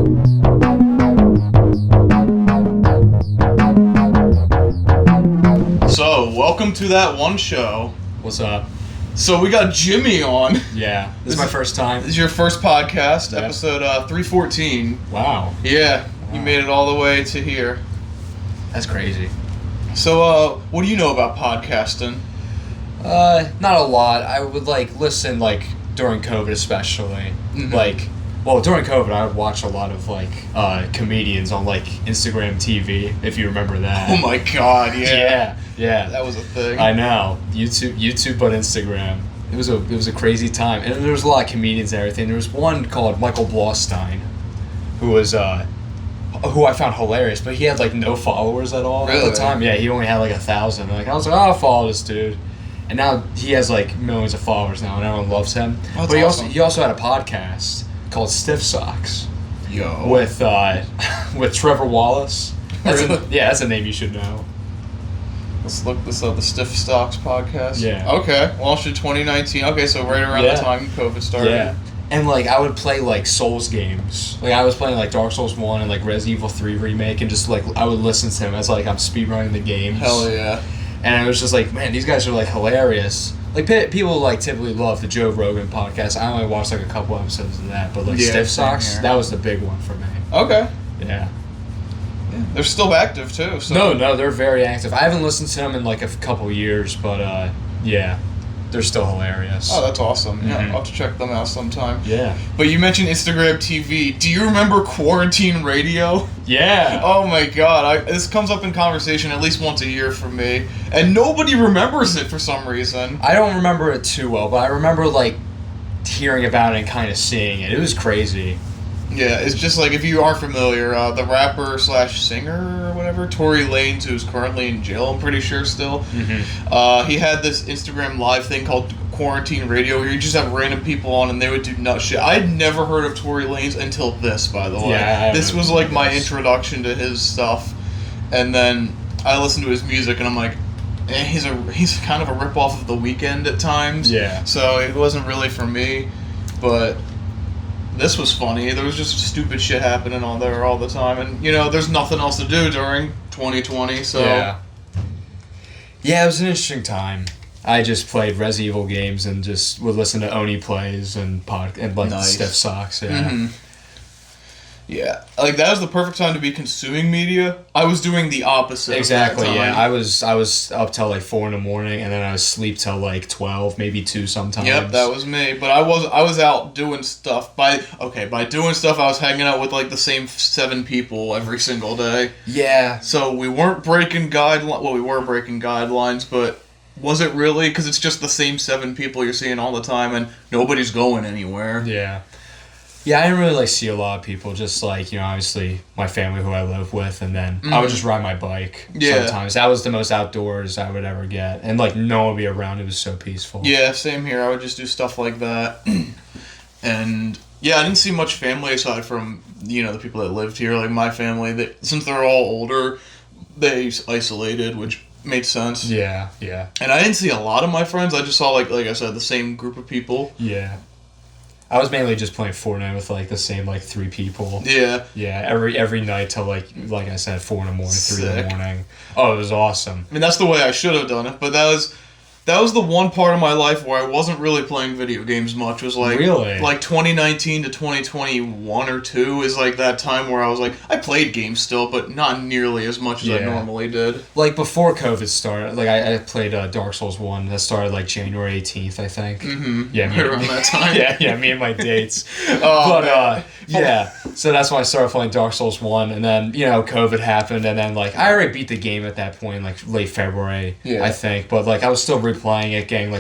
So, welcome to That One Show. What's up? So, we got Jimmy on. Yeah, this is my first time. This is your first podcast, Yep. episode 314. Wow. Yeah, Wow. you made it all the way to here. That's crazy. So, what do you know about podcasting? Not a lot. I would, listen, during COVID especially. Mhm. During COVID, I would watch a lot of, comedians on, Instagram TV, if you remember that. Oh my god, yeah. Yeah. That was a thing. I know. YouTube, but Instagram. It was a crazy time. And there was a lot of comedians and everything. There was one called Michael Blaustein, who was, who I found hilarious, but he had, no followers at all at the time. Yeah, he only had, 1,000. I was like, I'll follow this dude. And now he has, millions of followers now, and everyone loves him. That's but awesome. he also had a podcast called Stiff Socks Yo. with Trevor Wallace. Really? That's a name you should know. Let's look this up, the Stiff Stocks podcast. Yeah. Okay, launched in 2019. Okay, so right around the time COVID started. Yeah. And, I would play, Souls games. I was playing, Dark Souls 1 and, Resident Evil 3 Remake, and just, I would listen to him as, I'm speedrunning the games. Hell yeah. And it was just man, these guys are, hilarious. People, typically love the Joe Rogan podcast. I only watched, a couple episodes of that. But, Stiff Socks, that was the big one for me. Okay. Yeah. They're still active, too. So. No, they're very active. I haven't listened to them in, a couple years, but, yeah. They're still hilarious. Oh, that's awesome. Mm-hmm. Yeah, I'll have to check them out sometime. Yeah. But you mentioned Instagram TV. Do you remember Quarantine Radio? Yeah. Oh my god, this comes up in conversation at least once a year for me, and nobody remembers it for some reason. I don't remember it too well, but I remember, hearing about it and kind of seeing it. It was crazy. Yeah, it's just if you aren't familiar, the rapper / singer or whatever, Tory Lanez, who's currently in jail, I'm pretty sure still, he had this Instagram live thing called Quarantine Radio where you just have random people on and they would do nut shit. I had never heard of Tory Lanez until this, by the way. Yeah, this was my introduction to his stuff, and then I listened to his music and I'm like, he's kind of a ripoff of The Weeknd at times. Yeah. So it wasn't really for me, but this was funny. There was just stupid shit happening on there all the time, and there's nothing else to do during 2020. So yeah, it was an interesting time. I just played Resident Evil games and just would listen to Oni plays and Nice. Stiff Socks. Yeah. Mm-hmm. Yeah, that was the perfect time to be consuming media. I was doing the opposite. Exactly. Of that time. Yeah, I was up till 4 in the morning, and then I would sleep till 12, maybe 2 sometimes. Yep, that was me. But I was out doing stuff. By doing stuff, I was hanging out with the same 7 people every single day. Yeah. So we weren't breaking guidelines. Well, we were breaking guidelines, but was it really? Because it's just the same 7 people you're seeing all the time, and nobody's going anywhere. Yeah. Yeah, I didn't really see a lot of people. Just obviously my family who I live with, and then I would just ride my bike. Yeah. Sometimes that was the most outdoors I would ever get, and no one would be around. It was so peaceful. Yeah, same here. I would just do stuff like that, and yeah, I didn't see much family aside from the people that lived here. My family, that since they're all older, they isolated, which made sense. Yeah. And I didn't see a lot of my friends. I just saw like I said, the same group of people. Yeah. I was mainly just playing Fortnite with the same 3 people. Yeah. Yeah, every night till like I said 4 in the morning, 3 in the Sick. morning. Oh, it was awesome. I mean, that's the way I should have done it, but that was the one part of my life where I wasn't really playing video games much. It was Really? 2019 to 2021 or 2 is that time where I was I played games still, but not nearly as much as I normally did. Before COVID started, I played Dark Souls 1 that started January 18th, I think. Mm-hmm. Yeah, right around that time. yeah, me and my dates. Oh, But yeah, so that's when I started playing Dark Souls 1, and then COVID happened, and then I already beat the game at that point, late February, I think. But I was still replaying it, getting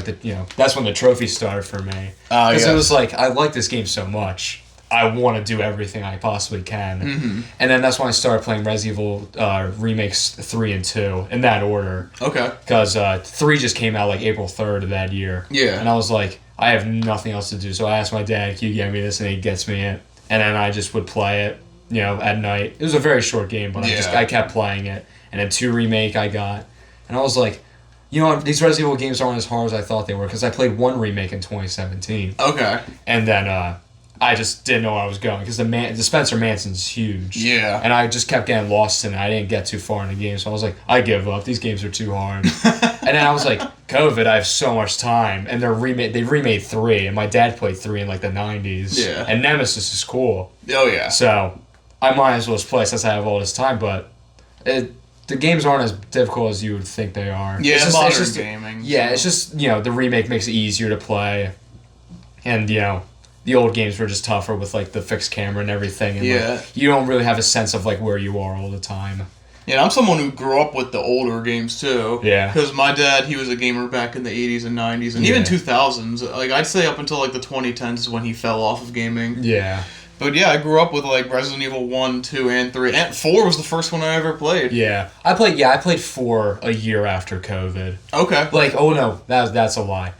that's when the trophy started for me. Because it was I like this game so much. I want to do everything I possibly can. Mm-hmm. And then that's when I started playing Resident Evil remakes 3 and 2 in that order. Okay. Because 3 just came out April 3rd of that year. Yeah. And I was I have nothing else to do. So I asked my dad, can you get me this? And he gets me it. And then I just would play it, at night. It was a very short game, but I kept playing it. And then 2 remake I got. And I was these Resident Evil games aren't as hard as I thought they were, because I played 1 remake in 2017. Okay. And then I just didn't know where I was going because the Spencer Manson's huge. Yeah. And I just kept getting lost in it. I didn't get too far in the game, so I was like, I give up. These games are too hard. And then I was like, COVID, I have so much time. And they remade 3, and my dad played 3 in like the 90s. Yeah. And Nemesis is cool. Oh, yeah. So I might as well just play since I have all this time, but the games aren't as difficult as you would think they are. Yeah, it's modern gaming. Yeah, so. it's just, the remake makes it easier to play. And, the old games were just tougher with, like, the fixed camera and everything. And, like, you don't really have a sense of, like, where you are all the time. Yeah, I'm someone who grew up with the older games, too. Yeah. Because my dad, he was a gamer back in the 80s and 90s, and even 2000s. Like, I'd say up until, like, the 2010s is when he fell off of gaming. Yeah. But, yeah, I grew up with, like, Resident Evil 1, 2, and 3. And 4 was the first one I ever played. Yeah. I played 4 a year after COVID. Okay. Like, oh, no, that's a lie.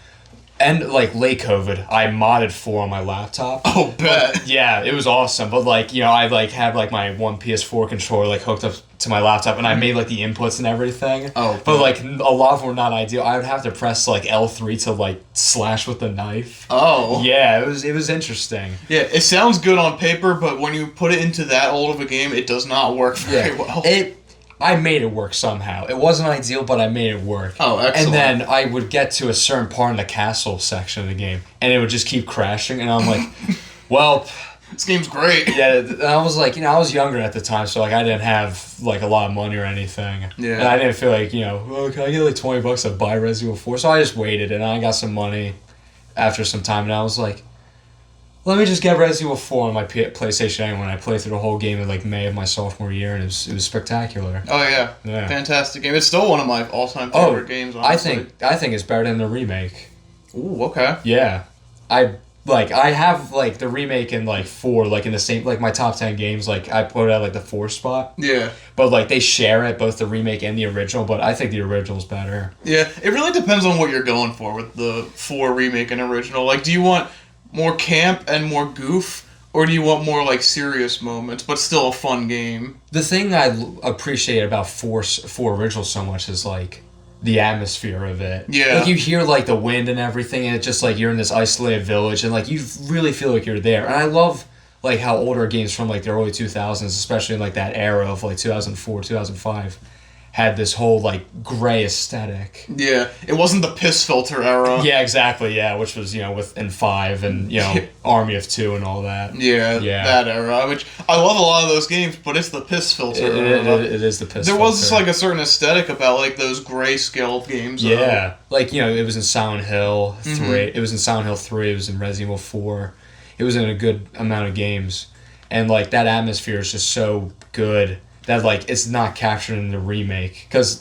And, like, late COVID, I modded 4 on my laptop. Oh, bet. Yeah, it was awesome. But, like, I, like, had, like, my one PS4 controller, like, hooked up to my laptop, and I made, like, the inputs and everything. Oh, but, like, a lot of them were not ideal. I would have to press, like, L3 to, like, slash with the knife. Oh. Yeah, it was interesting. Yeah, it sounds good on paper, but when you put it into that old of a game, it does not work very well. I made it work somehow. It wasn't ideal, but I made it work. Oh, excellent. And then I would get to a certain part in the castle section of the game, and it would just keep crashing, and I'm like, well... This game's great. Yeah, and I was like, I was younger at the time, so, like, I didn't have, like, a lot of money or anything. Yeah. And I didn't feel like, well, can I get, like, $20 to buy Resident Evil 4? So I just waited, and I got some money after some time, and I was like, let me just get Resident Evil 4 on my PlayStation anyway. And I played through the whole game in, like, May of my sophomore year, and it was spectacular. Oh, yeah. Fantastic game. It's still one of my all-time favorite games, honestly. I think it's better than the remake. Ooh, okay. Yeah. I have, like, the remake and, like, 4, like, in the same, like, my top 10 games, like, I put it at, like, the 4 spot. Yeah. But, like, they share it, both the remake and the original, but I think the original's better. Yeah, it really depends on what you're going for with the 4 remake and original. Like, do you want more camp and more goof, or do you want more, like, serious moments, but still a fun game? The thing I appreciate about 4 original so much is, like, the atmosphere of it. Yeah. Like, you hear, like, the wind and everything, and it's just, like, you're in this isolated village, and, like, you really feel like you're there. And I love, like, how older games from, like, the early 2000s, especially in, like, that era of, like, 2004, 2005, had this whole, like, gray aesthetic. Yeah, it wasn't the piss filter era. Yeah, exactly, yeah, which was, in 5 and, Army of 2 and all that. Yeah, that era, which I love a lot of those games, but it's the piss filter era. It is the piss filter. There was, like, a certain aesthetic about, like, those grayscale games. Yeah, like, it was in Silent Hill 3, it was in Silent Hill 3, it was in Resident Evil 4, it was in a good amount of games, and, like, that atmosphere is just so good that, like, it's not captured in the remake. Because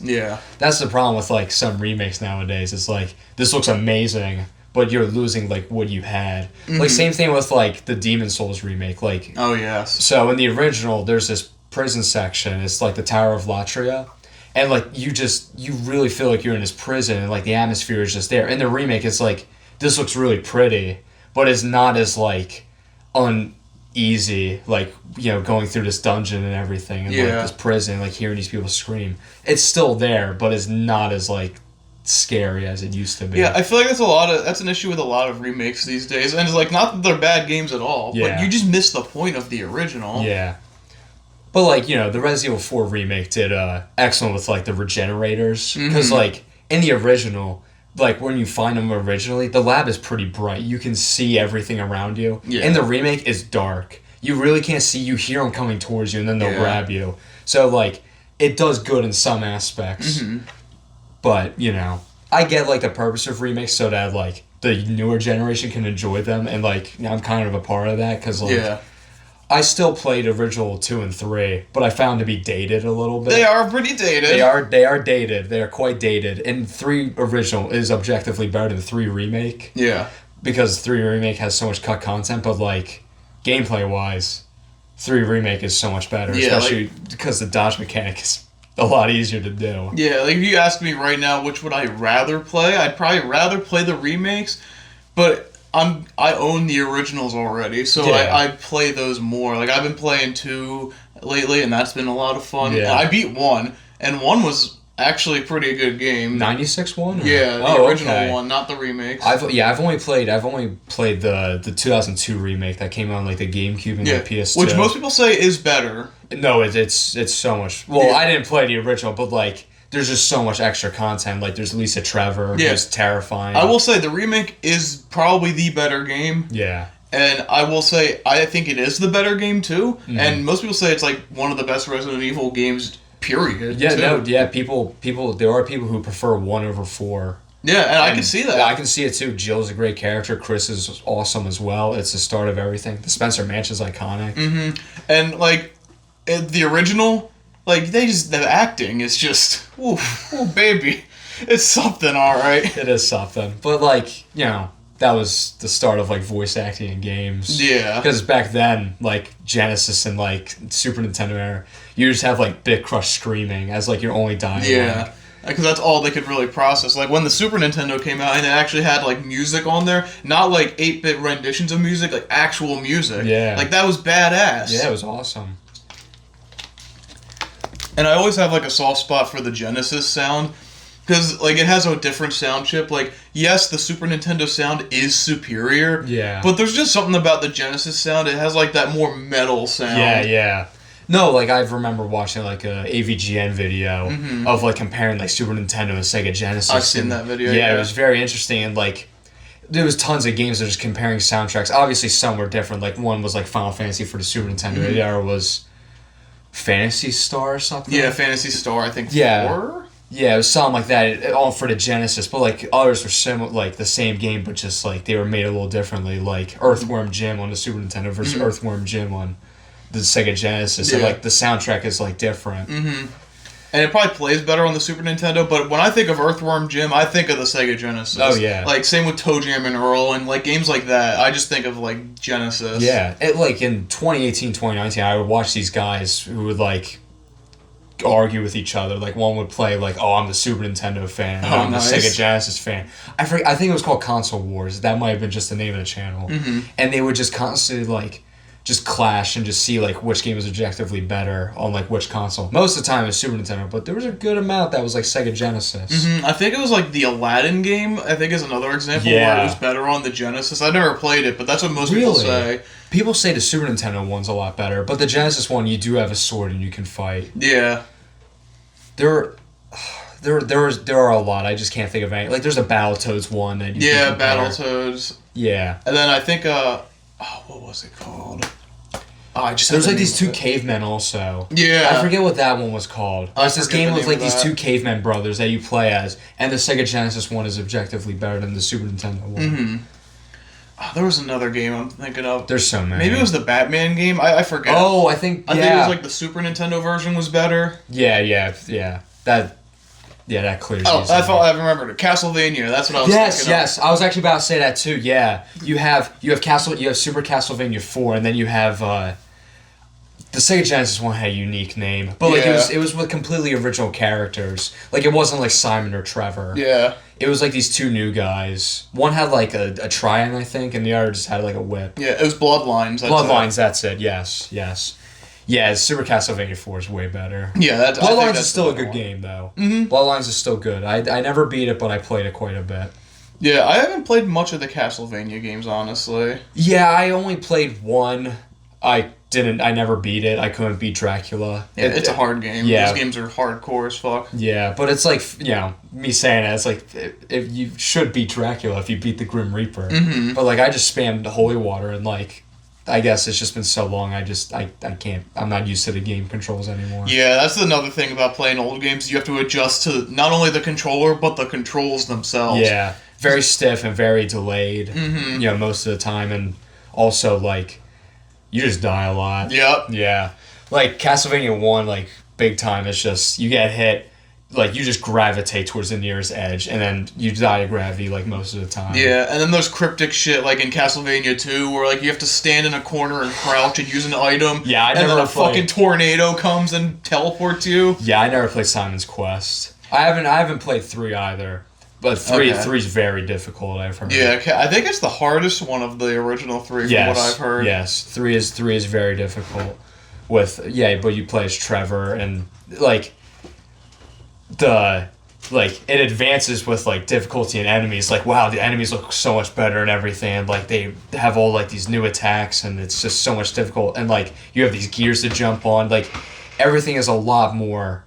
that's the problem with, like, some remakes nowadays. It's like, this looks amazing, but you're losing, like, what you had. Like, same thing with, like, the Demon Souls remake. Like, oh, yes. So, in the original, there's this prison section. It's, like, the Tower of Latria. And, like, you really feel like you're in this prison, and, like, the atmosphere is just there. In the remake, it's like, this looks really pretty, but it's not as, like, uneasy, like, going through this dungeon and everything, and like this prison, like hearing these people scream. It's still there, but it's not as, like, scary as it used to be. Yeah, I feel like that's an issue with a lot of remakes these days, and it's like, not that they're bad games at all, but you just miss the point of the original. Yeah. But, like, the Resident Evil 4 remake did excellent with, like, the regenerators, because like in the original, like, when you find them originally, the lab is pretty bright. You can see everything around you. Yeah. And the remake is dark. You really can't see. You hear them coming towards you, and then they'll grab you. So, like, it does good in some aspects. But, I get, like, the purpose of remakes so that, like, the newer generation can enjoy them. And, like, I'm kind of a part of that, because, like, I still played original 2 and 3, but I found to be dated a little bit. They are pretty dated. They are dated. They are quite dated. And 3 original is objectively better than 3 remake. Yeah. Because 3 remake has so much cut content, but, like, gameplay-wise, 3 remake is so much better, especially because the dodge mechanic is a lot easier to do. Yeah, like, if you ask me right now which would I rather play, I'd probably rather play the remakes, but I own the originals already, so I play those more. Like, I've been playing 2 lately, and that's been a lot of fun. Yeah. I beat 1, and 1 was actually a pretty good game. 96 one? Yeah, the original one, not the remakes. I've only played the 2002 remake that came out on like the GameCube and the PS2. Which most people say is better. No, it's so much. Well, I didn't play the original, but like there's just so much extra content. Like there's Lisa Trevor, who's terrifying. I will say the remake is probably the better game. Yeah. And I will say I think it is the better game too. Mm-hmm. And most people say it's like one of the best Resident Evil games. Period. Yeah, too. People. There are people who prefer 1 over 4. Yeah, and I can see that. I can see it too. Jill's a great character. Chris is awesome as well. It's the start of everything. The Spencer Mansion's iconic. Mm-hmm. And like, the original, like the acting is just, oh baby, it's something, all right. It is something, but like that was the start of like voice acting in games. Yeah. Because back then, like Genesis and like Super Nintendo era, you just have like Bit Crush screaming as like your only dialogue. Yeah. Because that's all they could really process. Like when the Super Nintendo came out and it actually had like music on there, not like 8-bit renditions of music, like actual music. Yeah. Like that was badass. Yeah, it was awesome. And I always have like a soft spot for the Genesis sound. Because, like, it has a different sound chip. Like, yes, the Super Nintendo sound is superior. Yeah. But there's just something about the Genesis sound. It has, like, that more metal sound. Yeah. No, like, I remember watching, like, a AVGN video of, like, comparing, like, Super Nintendo and Sega Genesis. I've seen that video, Yeah, it was very interesting. And, like, there was tons of games that were just comparing soundtracks. Obviously, some were different. Like, one was, like, Final Fantasy for the Super Nintendo. The other was Phantasy Star or something. Yeah, Phantasy Star, I think, 4? Yeah, it was something like that, all for the Genesis, but like others were similar, like the same game, but just like they were made a little differently, like Earthworm Jim on the Super Nintendo versus Earthworm Jim on the Sega Genesis, and like the soundtrack is like different. Mm-hmm. And it probably plays better on the Super Nintendo, but when I think of Earthworm Jim, I think of the Sega Genesis. Oh, yeah. Like, same with Toe Jam and Earl, and like games like that, I just think of like Genesis. Yeah, like in 2018, 2019, I would watch these guys who would like argue with each other. Like one would play like, "Oh, I'm the Super Nintendo fan. And I'm the Sega Genesis fan." I think it was called Console Wars. That might have been just the name of the channel. And they would just constantly like just clash and just see like which game was objectively better on like which console. Most of the time it was Super Nintendo, but there was a good amount that was like Sega Genesis. I think it was like the Aladdin game. I think is another example where it was better on the Genesis. I never played it, but that's what most people say. People say the Super Nintendo one's a lot better, but the Genesis one, you do have a sword and you can fight. Yeah. There are a lot. I just can't think of any. Like, there's a Battletoads one that you can compare. Battletoads. Yeah. And then I think, what was it called? There's like these two cavemen also. Yeah. I forget what that one was called. There's this game with like these two cavemen brothers that you play as, and the Sega Genesis one is objectively better than the Super Nintendo one. There was another game I'm thinking of. There's so many. Maybe it was the Batman game. I forget. Oh, I think it was like the Super Nintendo version was better. Yeah. That clears. Oh, I remembered it. Castlevania. That's what I was thinking. Yes. I was actually about to say that too. Yeah, you have Super Castlevania 4, and then you have the Sega Genesis one had a unique name, but like it was with completely original characters. Like it wasn't like Simon or Trevor. Yeah. It was like these two new guys. One had like a Trion, I think, and the other just had like a whip. Yeah, it was Bloodlines. That's it. Yes. Yeah, Super Castlevania 4 is way better. Yeah, Bloodlines is still a good game, though. Bloodlines is still good. I never beat it, but I played it quite a bit. Yeah, I haven't played much of the Castlevania games, honestly. Yeah, I only played one. I never beat it. I couldn't beat Dracula. It's a hard game. Yeah. Those games are hardcore as fuck. Yeah, but it's like, me saying that, it's like, if you should beat Dracula if you beat the Grim Reaper. But like, I just spammed holy water and like, I guess it's just been so long, I can't, I'm not used to the game controls anymore. Yeah, that's another thing about playing old games. You have to adjust to not only the controller, but the controls themselves. Yeah, very stiff and very delayed, most of the time. And also, like, you just die a lot. Yep. Yeah. Like, Castlevania 1, like, big time, it's just, you get hit, like, you just gravitate towards the nearest edge, and then you die to gravity, like, most of the time. Yeah, and then there's cryptic shit, like in Castlevania 2, where, like, you have to stand in a corner and crouch and use an item. Yeah, and then a fucking tornado comes and teleports you. Yeah, I never played Simon's Quest. I haven't played 3 either. But 3 is very difficult, I've heard. Yeah, I think it's the hardest one of the original 3 from what I've heard. Yes, 3 is very difficult. But you play as Trevor, and, like, it advances with like difficulty and enemies. Like, wow, the enemies look so much better and everything, and like they have all like these new attacks, and it's just so much difficult, and like you have these gears to jump on. Like everything is a lot more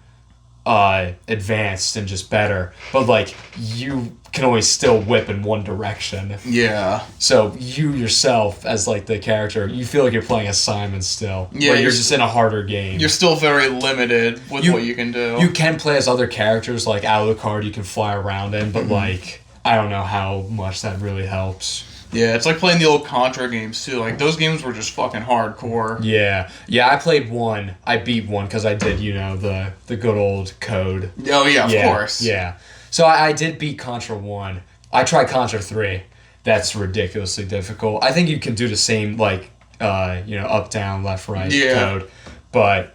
advanced and just better, but like you can always still whip in one direction. Yeah. So you yourself, as like the character, you feel like you're playing as Simon still. Yeah. But you're just in a harder game. You're still very limited with what you can do. You can play as other characters, like out of the card you can fly around in, but like I don't know how much that really helps. Yeah, it's like playing the old Contra games too. Like those games were just fucking hardcore. Yeah, I played one. I beat one because I did, the good old code. Oh yeah, of course. Yeah, so I did beat Contra 1. I tried Contra 3. That's ridiculously difficult. I think you can do the same like up, down, left, right code, but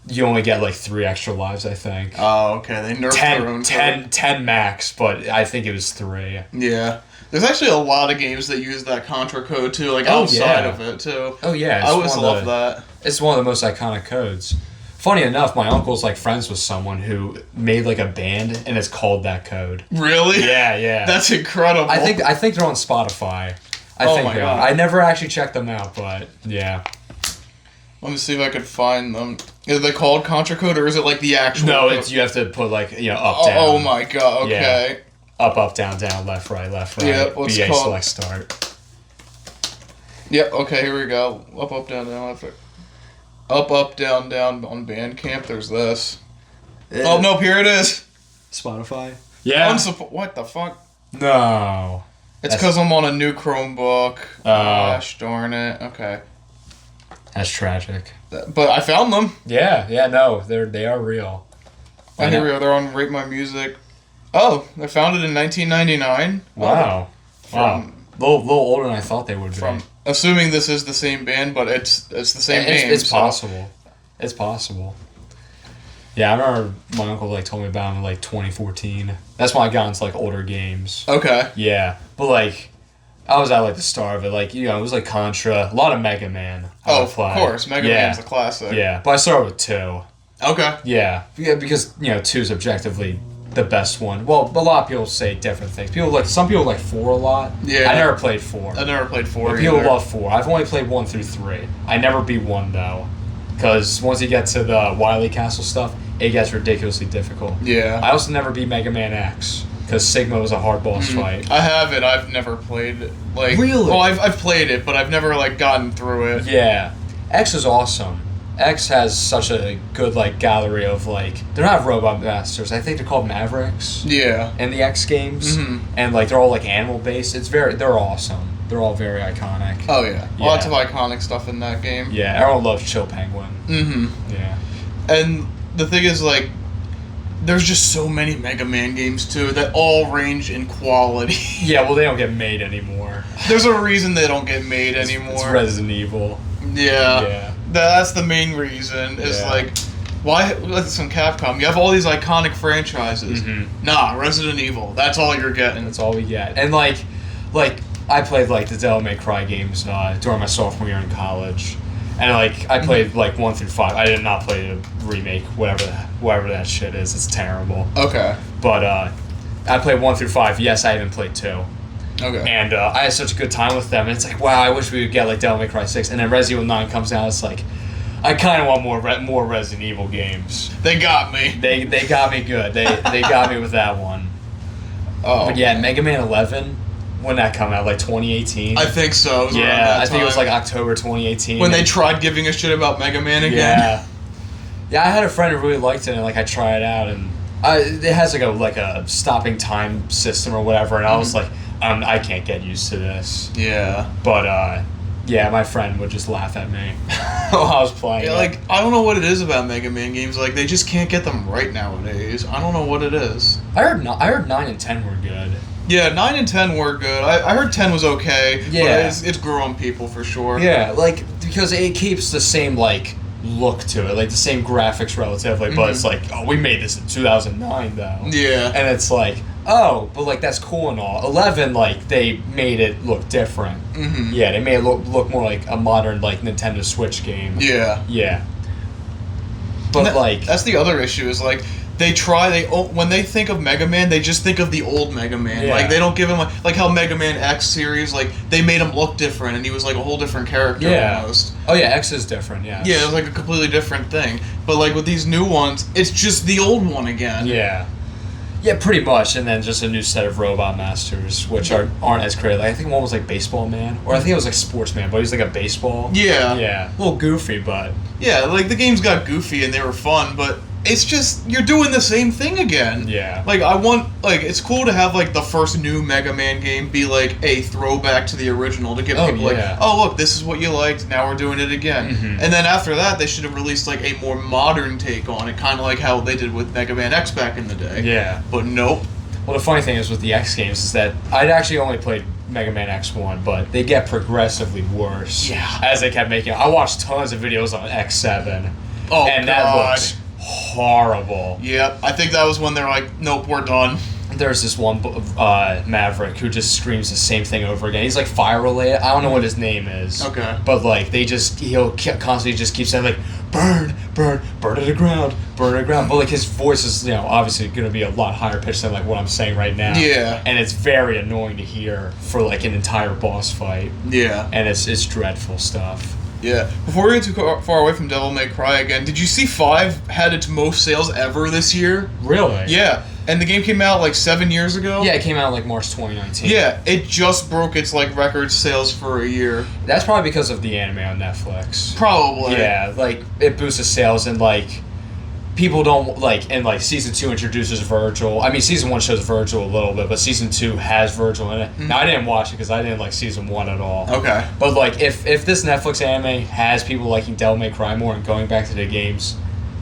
you only get like 3 extra lives. I think. Oh, okay. They nerfed their own code. 10 max, but I think it was 3. Yeah. There's actually a lot of games that use that Contra code too, like outside of it too. Oh yeah, I always love that. It's one of the most iconic codes. Funny enough, my uncle's like friends with someone who made like a band and it's called that code. Really? Yeah. That's incredible. I think they're on Spotify. I think they are. I never actually checked them out, but yeah. Let me see if I could find them. Is they called Contra code or is it like the actual? No, code? you have to put like up, down. Oh my god. Okay. Yeah. Up, down, left, right. Yeah, what's BA called? select start. Yep, okay, here we go. Up, down, left, right. Up, down on Bandcamp, there's this. Oh, nope, here it is. Spotify? Yeah. What the fuck? No. It's because I'm on a new Chromebook. Gosh darn it. Okay. That's tragic. But I found them. Yeah, no, they are real. Oh, here we go, they're on Rate My Music. Oh, they founded in 1999. Wow. Wow. A little older than I thought they would be. Assuming this is the same band, but it's the same name. It's possible. It's possible. Yeah, I remember my uncle like told me about them in like 2014. That's when I got into like older games. Okay. Yeah, but like I was at like the start of it. Like it was like Contra, a lot of Mega Man. Of course, Mega Man's a classic. Yeah, but I started with 2. Okay. Yeah, because 2 is objectively the best one. Well, a lot of people say different things. Some people like 4 a lot. Yeah. I never played 4. I never played 4 People love 4. I've only played 1 through 3. I never beat 1 though, because once you get to the Wily Castle stuff, it gets ridiculously difficult. Yeah. I also never beat Mega Man X because Sigma was a hard boss fight. I have it. I've never played it. Like really. Well, I've played it, but I've never like gotten through it. Yeah, X is awesome. X has such a good like gallery of like they're not robot masters. I think they're called Mavericks. Yeah. In the X games, and like they're all like animal based. They're awesome. They're all very iconic. Oh yeah, lots of iconic stuff in that game. Yeah, everyone loves Chill Penguin. Yeah. And the thing is like, there's just so many Mega Man games too that all range in quality. Yeah, well they don't get made anymore. There's a reason they don't get made anymore. It's Resident Evil. Yeah. That's the main reason. Is like, why? Listen, Capcom, you have all these iconic franchises. Nah, Resident Evil. That's all you're getting. That's all we get. And like I played like the Devil May Cry games during my sophomore year in college, and like I played like 1 through 5. I did not play the remake, whatever that shit is. It's terrible. Okay. But I played 1 through 5. Yes, I even played 2. Okay. And I had such a good time with them. And it's like, wow, I wish we would get like Devil May Cry 6. And then Resident Evil 9 comes out. It's like, I kind of want more Resident Evil games. They got me. They got me good. They got me with that one. Oh. But yeah, Mega Man 11, when that come out, like 2018. I think so. Yeah, I think it was like October 2018. When they tried giving a shit about Mega Man again. Yeah. Yeah, I had a friend who really liked it, and like I tried it out, and it has like a stopping time system or whatever, and I was like, I can't get used to this. Yeah. But yeah, my friend would just laugh at me while I was playing. Yeah, like I don't know what it is about Mega Man games. Like they just can't get them right nowadays. I don't know what it is. I heard 9 and 10 were good. Yeah, 9 and 10 were good. I heard 10 was okay. Yeah. But it's grew on people for sure. Yeah, like because it keeps the same like look to it, like the same graphics relatively, but it's like, oh, we made this in 2009 though. Yeah. And it's like, oh, but like that's cool and all. 11, like they made it look different. Yeah, they made it look more like a modern like Nintendo Switch game. Yeah. Yeah. But like that's the other issue is like when they think of Mega Man, they just think of the old Mega Man. Yeah. Like they don't give him like how Mega Man X series, like they made him look different and he was like a whole different character almost. Oh yeah, X is different. Yeah. Yeah, it was like a completely different thing. But like with these new ones, it's just the old one again. Yeah. Yeah, pretty much, and then just a new set of Robot Masters, which aren't as creative. Like, I think one was like Baseball Man, or I think it was like Sportsman, but he was like a baseball. Yeah. Yeah. A little goofy, but... Yeah, like the games got goofy and they were fun, but it's just, you're doing the same thing again. Yeah. Like, it's cool to have like the first new Mega Man game be like a throwback to the original to give people like, oh look, this is what you liked, now we're doing it again. Mm-hmm. And then after that, they should have released like a more modern take on it, kind of like how they did with Mega Man X back in the day. Yeah. But nope. Well, the funny thing is with the X games is that I'd actually only played Mega Man X1, but they get progressively worse. Yeah. As they kept making. I watched tons of videos on X7. Oh, and God. that looks horrible. Yep. I think that was when they're like, nope, we're done. There's this one Maverick who just screams the same thing over again. He's like fire related. I don't know what his name is. Okay. But like he'll constantly just keep saying like burn, burn, burn to the ground, burn to the ground. But like his voice is obviously going to be a lot higher pitched than like what I'm saying right now. Yeah. And it's very annoying to hear for like an entire boss fight. Yeah. And it's dreadful stuff. Yeah. Before we get too far away from Devil May Cry again, did you see 5 had its most sales ever this year? Really? Yeah. And the game came out like 7 years ago? Yeah, it came out like March 2019. Yeah, it just broke its like record sales for a year. That's probably because of the anime on Netflix. Probably. Yeah, like it boosts the sales and like people don't like, and like season 2 introduces Virgil. I mean, season 1 shows Virgil a little bit, but season 2 has Virgil in it. Mm-hmm. Now I didn't watch it because I didn't like season 1 at all. Okay. But like if this Netflix anime has people liking Devil May Cry more and going back to the games,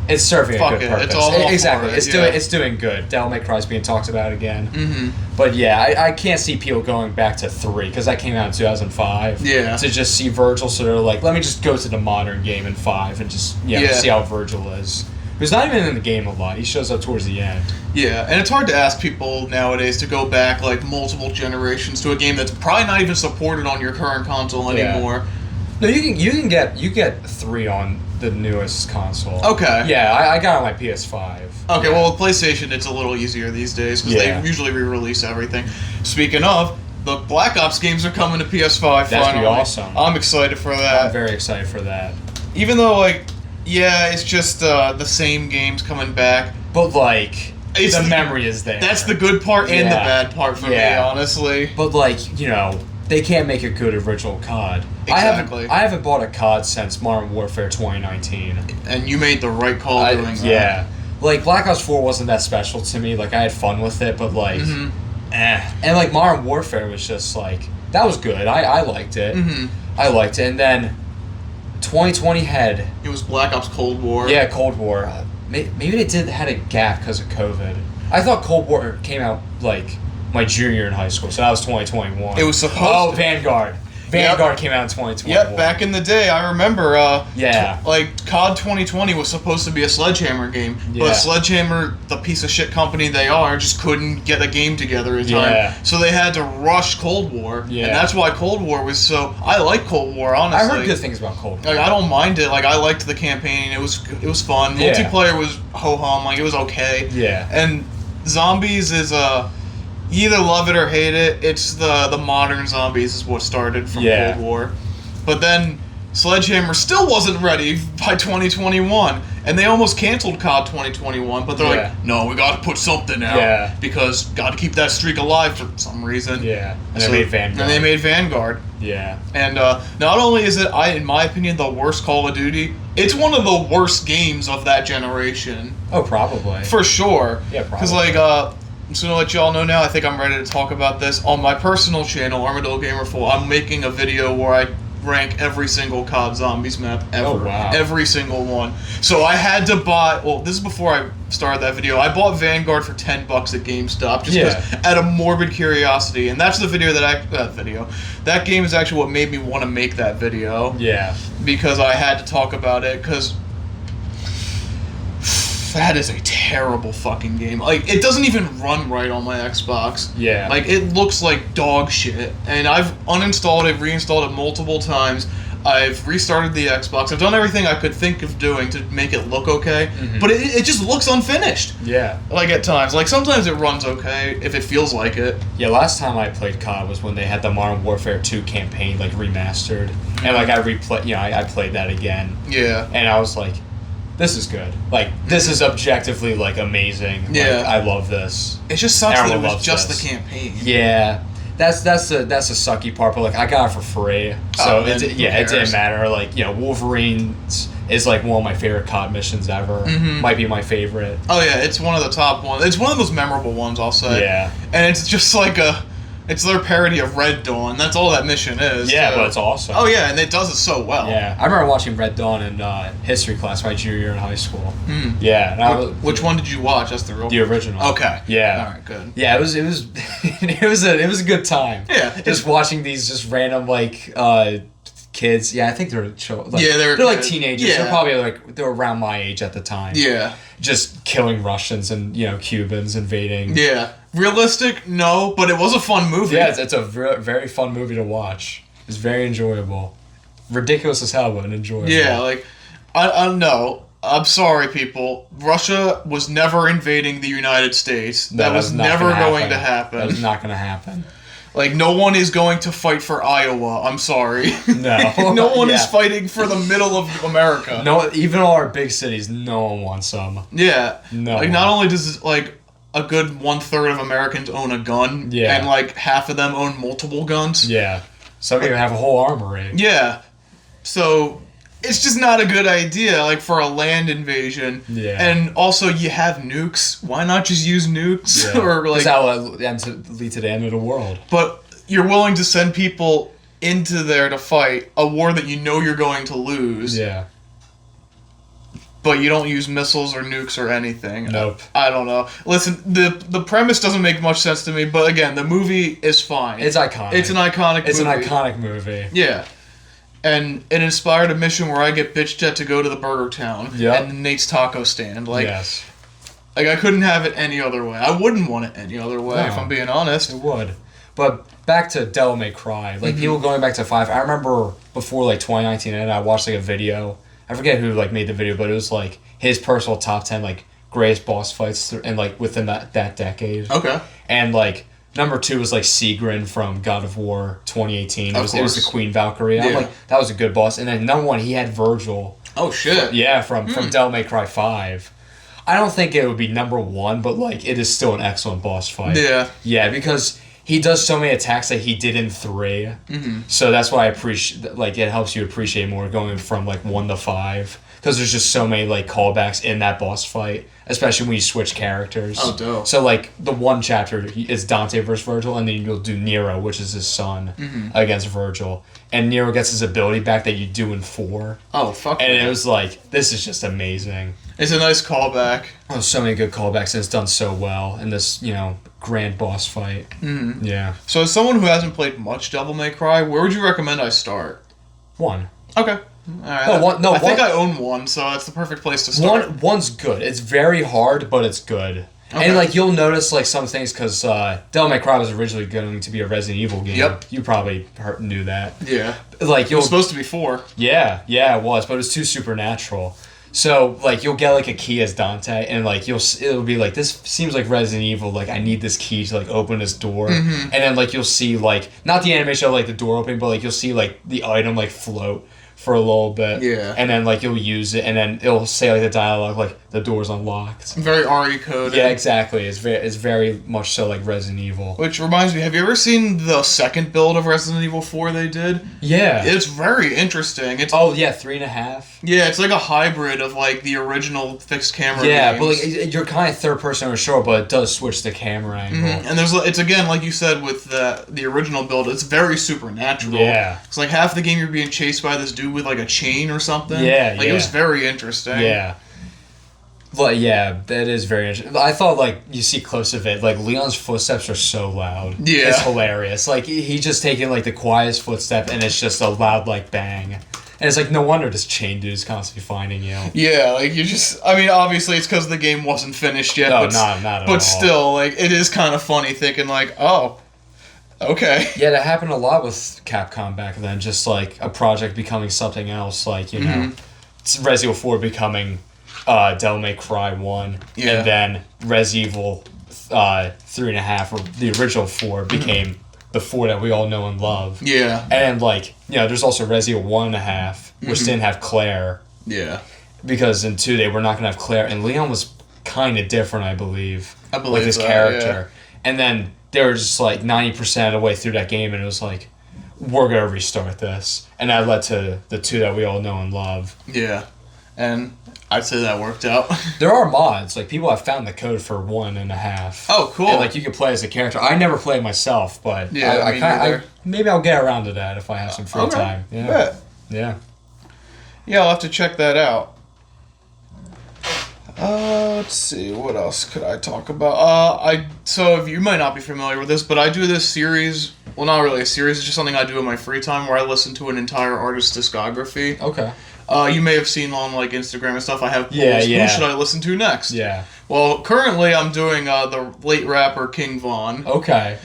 it's serving a good purpose. It's all exactly. for it, It's doing good. Devil May Cry's being talked about again. Mm-hmm. But yeah, I can't see people going back to 3 because that came out in 2005. Yeah. To just see Virgil, so they're like, let me just go to the modern game in 5 and just see how Virgil is. Who's not even in the game a lot. He shows up towards the end. Yeah, and it's hard to ask people nowadays to go back like multiple generations to a game that's probably not even supported on your current console anymore. No, you get 3 on the newest console. Okay. Yeah, I got it on my PS5. Okay, well with PlayStation it's a little easier these days because they usually re-release everything. Speaking of, the Black Ops games are coming to PS5 finally. That's gonna be awesome. I'm excited for that. I'm very excited for that. Even though like, yeah, it's just the same games coming back. But like, the memory is there. That's the good part and the bad part for me, honestly. But like, they can't make a good original COD. Exactly. I haven't bought a COD since Modern Warfare 2019. And you made the right call doing that. Yeah. Like, Black Ops 4 wasn't that special to me. Like, I had fun with it, but like, And like, Modern Warfare was just like, that was good. I liked it. I liked it. And then 2020 had... It was Black Ops Cold War. Yeah, Cold War. Maybe they had a gap because of COVID. I thought Cold War came out, like, my junior year in high school, so that was 2021. It was supposed to. Vanguard. Vanguard came out in 2021. Yep, back in the day, I remember, like, COD 2020 was supposed to be a Sledgehammer game, but Sledgehammer, the piece of shit company they are, just couldn't get a game together in time. So they had to rush Cold War, and that's why Cold War was so... I like Cold War, honestly. I heard good things about Cold War. Like, I don't mind it. Like, I liked the campaign. It was fun. Multiplayer was ho-hum. Like, it was okay. Yeah. And Zombies is you either love it or hate it. It's the modern Zombies is what started from Cold War. But then Sledgehammer still wasn't ready by 2021. And they almost canceled COD 2021, but they're like, no, we gotta put something out. Because gotta keep that streak alive for some reason. Yeah. And they made Vanguard. And they made Vanguard. Yeah. And not only is it, in my opinion, the worst Call of Duty, it's one of the worst games of that generation. Oh, probably. For sure. Yeah, probably. Because, like, I'm just going to let y'all know now, I think I'm ready to talk about this. On my personal channel, Armadillo Gamer Full, I'm making a video where I rank every single COD Zombies map ever. Oh, wow. Every single one. So I had to buy... Well, this is before I started that video. I bought Vanguard for $10 at GameStop just because out of morbid curiosity. And that's the video that game is actually what made me want to make that video. Yeah. Because I had to talk about it, because... That is a terrible fucking game. Like, it doesn't even run right on my Xbox. Yeah. Like, it looks like dog shit. And I've uninstalled it, reinstalled it multiple times. I've restarted the Xbox. I've done everything I could think of doing to make it look okay, but it just looks unfinished. Yeah. Like at times. Like sometimes it runs okay if it feels like it. Yeah, last time I played COD was when they had the Modern Warfare 2 campaign like remastered. And like I played that again. Yeah. And I was like, this is good. Like, this is objectively like amazing. Yeah. Like, I love this. It just sucks that it Everyone was loves just this. the campaign. Yeah. That's the sucky part, but like I got it for free, so it didn't matter. Like, you know, Wolverine's is like one of my favorite COD missions ever. Might be my favorite. Oh yeah, it's one of the top ones. It's one of the most memorable ones, I'll say. Yeah, and it's just like it's their parody of Red Dawn. That's all that mission is. Yeah, so. but it's awesome. Oh yeah, and it does it so well. Yeah, I remember watching Red Dawn in history class my junior year in high school. Yeah, and which one did you watch? That's the original. Okay. Yeah. All right. Good. Yeah, it was it was a good time. Yeah. Just watching these just random like kids. Yeah, I think they're like, yeah, they're like teenagers. Yeah. They're probably like they're around my age at the time. Yeah. Just killing Russians and Cubans invading. Yeah. Realistic? No, but it was a fun movie. Yeah, it's a very fun movie to watch. It's very enjoyable. Ridiculous as hell, but enjoyable. Yeah, like I know. I'm sorry, people. Russia was never invading the United States. That was never going to happen. That was not going to happen. Like, no one is going to fight for Iowa. I'm sorry. No. No one is fighting for the middle of America. No, even all our big cities, no one wants them. Yeah. No. Like, not only does, like, a good 1/3 of Americans own a gun, and, like, half of them own multiple guns. Yeah. Some even have a whole armory. Yeah. So, it's just not a good idea, like, for a land invasion. Yeah. And also, you have nukes. Why not just use nukes? Yeah. Or, like... that will lead to the end of the world. But you're willing to send people into there to fight a war that you know you're going to lose. Yeah. But you don't use missiles or nukes or anything. Nope. I don't know. Listen, the premise doesn't make much sense to me, but again, the movie is fine. It's iconic. It's an iconic movie. It's an iconic movie. Yeah. And it inspired a mission where I get bitched at to go to the Burger Town and Nate's Taco Stand. Like, yes. Like, I couldn't have it any other way. I wouldn't want it any other way, if I'm being honest. It would. But back to Devil May Cry. Like, people going back to 5. I remember before, like, 2019, and I watched, like, a video. I forget who, like, made the video, but it was, like, his personal top 10, like, greatest boss fights and, like, within that decade. Okay. And, like, number 2 was, like, Sigrun from God of War 2018. It was the Queen Valkyrie. Yeah. I'm like, that was a good boss. And then number 1, he had Virgil. Oh, shit. From Devil May Cry 5. I don't think it would be number 1, but, like, it is still an excellent boss fight. Yeah. Yeah, because he does so many attacks that he did in 3. So that's why I appreciate, like, it helps you appreciate more going from, like, 1 to 5. Because there's just so many, like, callbacks in that boss fight, especially when you switch characters. Oh, dope. So, like, the one chapter is Dante versus Virgil, and then you'll do Nero, which is his son, against Virgil. And Nero gets his ability back that you do in 4. Oh, fuck. And it was like, this is just amazing. It's a nice callback. Oh, so many good callbacks, and it's done so well in this, grand boss fight. Yeah. So, as someone who hasn't played much Devil May Cry, where would you recommend I start? 1. Okay. Alright. I think I own 1, so that's the perfect place to start. One's good. It's very hard, but it's good. Okay. And, like, you'll notice, like, some things, because Devil May Cry was originally going to be a Resident Evil game. Yep. You probably knew that. Yeah. Like, it was supposed to be 4. Yeah, it was, but it was too supernatural. So, like, you'll get, like, a key as Dante, and, like, it'll be like, this seems like Resident Evil, like, I need this key to, like, open this door. And then, like, you'll see, like, not the animation of, like, the door opening, but, like, you'll see, like, the item, like, float for a little bit. Yeah. And then, like, you'll use it, and then it'll say, like, the dialogue, like, the door's unlocked. Very RE coded. Yeah, exactly. It's very much so like Resident Evil. Which reminds me, have you ever seen the second build of Resident Evil 4 they did? Yeah. It's very interesting. It's 3.5. Yeah, it's like a hybrid of, like, the original fixed camera Yeah, games. but, like, you're kind of third person or sure, but it does switch the camera angle. And it's again, like you said, with the original build, it's very supernatural. Yeah. It's like half the game you're being chased by this dude with, like, a chain or something. Yeah, Like, it was very interesting. Yeah. But yeah, that is very interesting. I thought, like, you see clips of it, like, Leon's footsteps are so loud. Yeah. It's hilarious. Like, he's just taking, like, the quietest footstep, and it's just a loud, like, bang. And it's like, no wonder this chain dude is constantly finding you. Yeah, like, you just... I mean, obviously, it's because the game wasn't finished yet. No, but not at all. But still, like, it is kind of funny thinking, like, oh... Okay. Yeah, that happened a lot with Capcom back then. Just like a project becoming something else, like know, Resident Evil 4 becoming Devil May Cry 1, and then Resident Evil 3.5, or the original 4, became the 4 that we all know and love. Yeah. And like there's also Resident Evil 1.5, which didn't have Claire. Yeah. Because in 2 they were not gonna have Claire, and Leon was kind of different, I believe. Like his that, character, and then they were just like 90% of the way through that game, and it was like, we're gonna restart this, and that led to the 2 that we all know and love. Yeah, and I'd say that worked out. There are mods, like people have found the code for 1.5. Oh, cool! And like you can play as a character. I never played myself, but I maybe I'll get around to that if I have some free time. Yeah, yeah. I'll have to check that out. Let's see, what else could I talk about? So if you might not be familiar with this, but I do this series, well, not really a series, it's just something I do in my free time where I listen to an entire artist's discography. Okay. You may have seen on like Instagram and stuff, I have polls. Yeah. Who should I listen to next? Yeah. Well, currently I'm doing the late rapper King Von. Okay.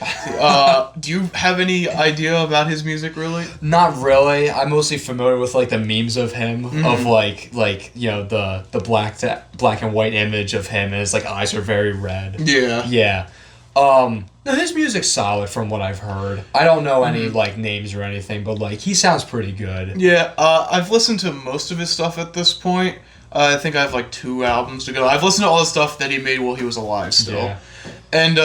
Do you have any idea about his music, really? Not really. I'm mostly familiar with like the memes of him, of like the black and white image of him, and his like eyes are very red. Yeah. Yeah. No, his music's solid from what I've heard. I don't know any like names or anything, but like he sounds pretty good. Yeah. I've listened to most of his stuff at this point. I think I have like 2 albums to go. I've listened to all the stuff that he made while he was alive still. Yeah. And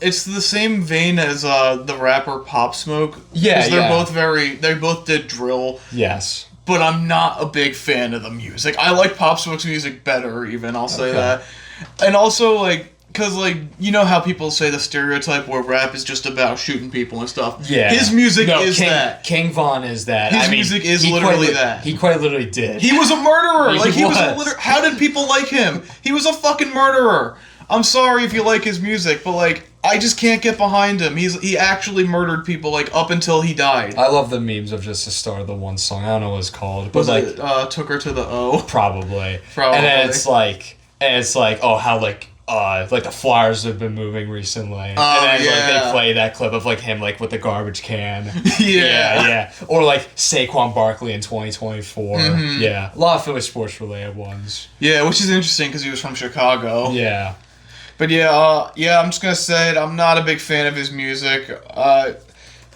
it's the same vein as the rapper Pop Smoke. Yeah, They both did drill. Yes. But I'm not a big fan of the music. I like Pop Smoke's music better, even. I'll say that. And also, like, because, like, you know how people say the stereotype where rap is just about shooting people and stuff? Yeah. His music is that. King Von is that. His music is literally that. He quite literally did. He was a murderer! He was. How did people like him? He was a fucking murderer! I'm sorry if you like his music, but, like, I just can't get behind him. He actually murdered people, like, up until he died. I love the memes of just the start of the one song. I don't know what it's called. But Was like, it Took Her to the O? Probably. And then it's like, oh, how, like the Flyers have been moving recently. And then like they play that clip of like him like with the garbage can. Yeah. Or like Saquon Barkley in 2024. Yeah. A lot of Philly sports related ones. Yeah, which is interesting because he was from Chicago. Yeah. But I'm just gonna say it. I'm not a big fan of his music.